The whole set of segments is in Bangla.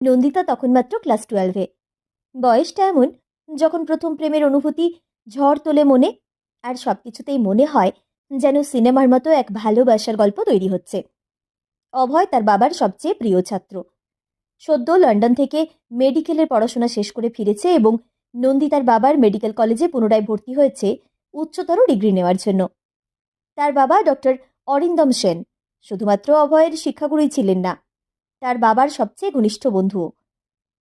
নন্দিতা তখন মাত্র ক্লাস 12-এ। বয়সটা এমন যখন প্রথম প্রেমের অনুভূতি ঝড় তোলে মনে, আর সবকিছুতেই মনে হয় যেন সিনেমার মতো এক ভালোবাসার গল্প তৈরি হচ্ছে। অভয় তার বাবার সবচেয়ে প্রিয় ছাত্র। সদ্য লন্ডন থেকে মেডিকেলের পড়াশোনা শেষ করে ফিরেছে এবং নন্দিতার বাবার মেডিকেল কলেজে পুনরায় ভর্তি হয়েছে উচ্চতর ডিগ্রি নেওয়ার জন্য। তার বাবা ডক্টর অরিন্দম সেন শুধুমাত্র অভয়ের শিক্ষাগুরুই ছিলেন না, তার বাবার সবচেয়ে ঘনিষ্ঠ বন্ধুও।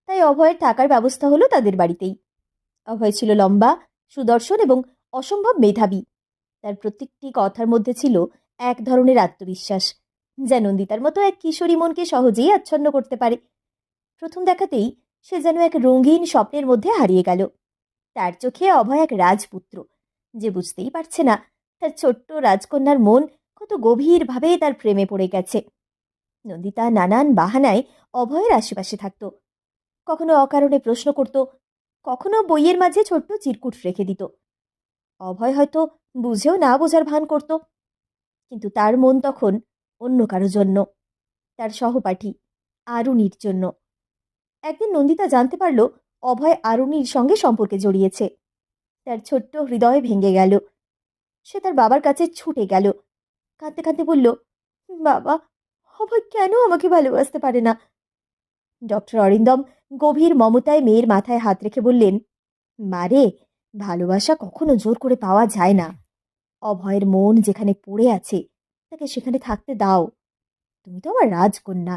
তাই অভয়ের থাকার ব্যবস্থা হলো তাদের বাড়িতেই। অভয় ছিল লম্বা, সুদর্শন এবং অসম্ভব মেধাবী। তার প্রত্যেকটি কথার মধ্যে ছিল এক ধরনের আত্মবিশ্বাস, যা নন্দিতার মতো এক কিশোরী মনকে সহজেই আচ্ছন্ন করতে পারে। প্রথম দেখাতেই সে যেন এক রঙিন স্বপ্নের মধ্যে হারিয়ে গেল। তার চোখে অভয় এক রাজপুত্র, যে বুঝতেই পারছে না তার ছোট্ট রাজকন্যার মন কত গভীরভাবে তার প্রেমে পড়ে গেছে। নন্দিতা নানান বাহানায় অভয়ের আশেপাশে থাকত। কখনো অকারণে প্রশ্ন করত, কখনো বইয়ের মাঝে ছোট্ট চিরকুট রেখে দিত। অভয় হয়তো বুঝেও না বোঝার ভান করত, কিন্তু তার মন তখন অন্য কারো জন্য, তার সহপাঠী আরুণীর জন্য। একদিন নন্দিতা জানতে পারল অভয় আরুণীর সঙ্গে সম্পর্কে জড়িয়েছে। তার ছোট্ট হৃদয় ভেঙে গেল। সে তার বাবার কাছে ছুটে গেল, কাঁদতে কাঁদতে বলল, বাবা, অভয় কেন আমাকে ভালোবাসতে পারে না? ডক্টর অরিন্দম গভীর মমতায় মেয়ের মাথায় হাত রেখে বললেন, মারে, ভালোবাসা কখনো জোর করে পাওয়া যায় না। অভয়ের মন যেখানে পড়ে আছে তাকে সেখানে থাকতে দাও। তুমি তো আমার রাজকন্যা,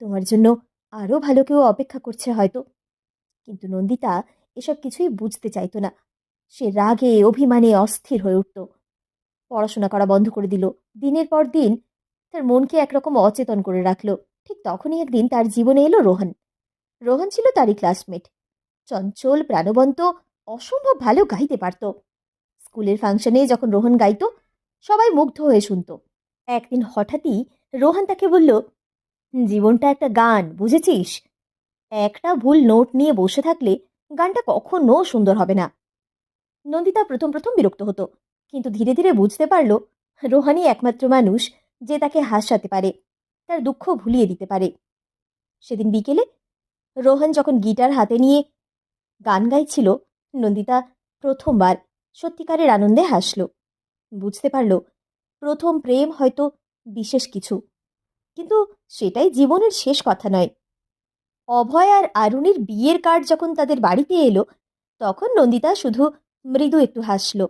তোমার জন্য আরো ভালো কেউ অপেক্ষা করছে হয়তো। কিন্তু নন্দিতা এসব কিছুই বুঝতে চাইতো না। সে রাগে অভিমানে অস্থির হয়ে উঠত, পড়াশোনা করা বন্ধ করে দিল। দিনের পর দিন তার মনকে একরকম অচেতন করে রাখলো। ঠিক তখনই একদিন তার জীবনে এলো রোহন। রোহন ছিল তারই ক্লাসমেট, চঞ্চল, প্রাণবন্ত, অসম্ভব ভালো গাইতে পারত। স্কুলের ফাংশনে যখন রোহন গাইতো সবাই মুগ্ধ হয়ে শুনত। একদিন হঠাৎই রোহন তাকে বলল, জীবনটা একটা গান, বুঝেছিস? একটা ভুল নোট নিয়ে বসে থাকলে গানটা কখনো সুন্দর হবে না। নন্দিতা প্রথম প্রথম বিরক্ত হতো, কিন্তু ধীরে ধীরে বুঝতে পারল রোহানই একমাত্র মানুষ যে তাকে হাসাতে পারে, তার দুঃখ ভুলিয়ে দিতে পারে। সেদিন বিকেলে রোহন যখন গিটার হাতে নিয়ে গান গাইছিল, নন্দিতা প্রথমবার সত্যিকারের আনন্দে হাসল। বুঝতে পারল প্রথম প্রেম হয়তো বিশেষ কিছু, কিন্তু সেটাই জীবনের শেষ কথা নয়। অভয় আর আরুণীর বিয়ের কার্ড যখন তাদের বাড়িতে এলো, তখন নন্দিতা শুধু মৃদু একটু হাসল,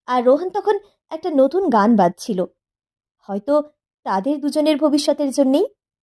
আর রোহন তখন একটা নতুন গান বাজছিল, হয়তো তাদের দুজনের ভবিষ্যতের জন্যেই।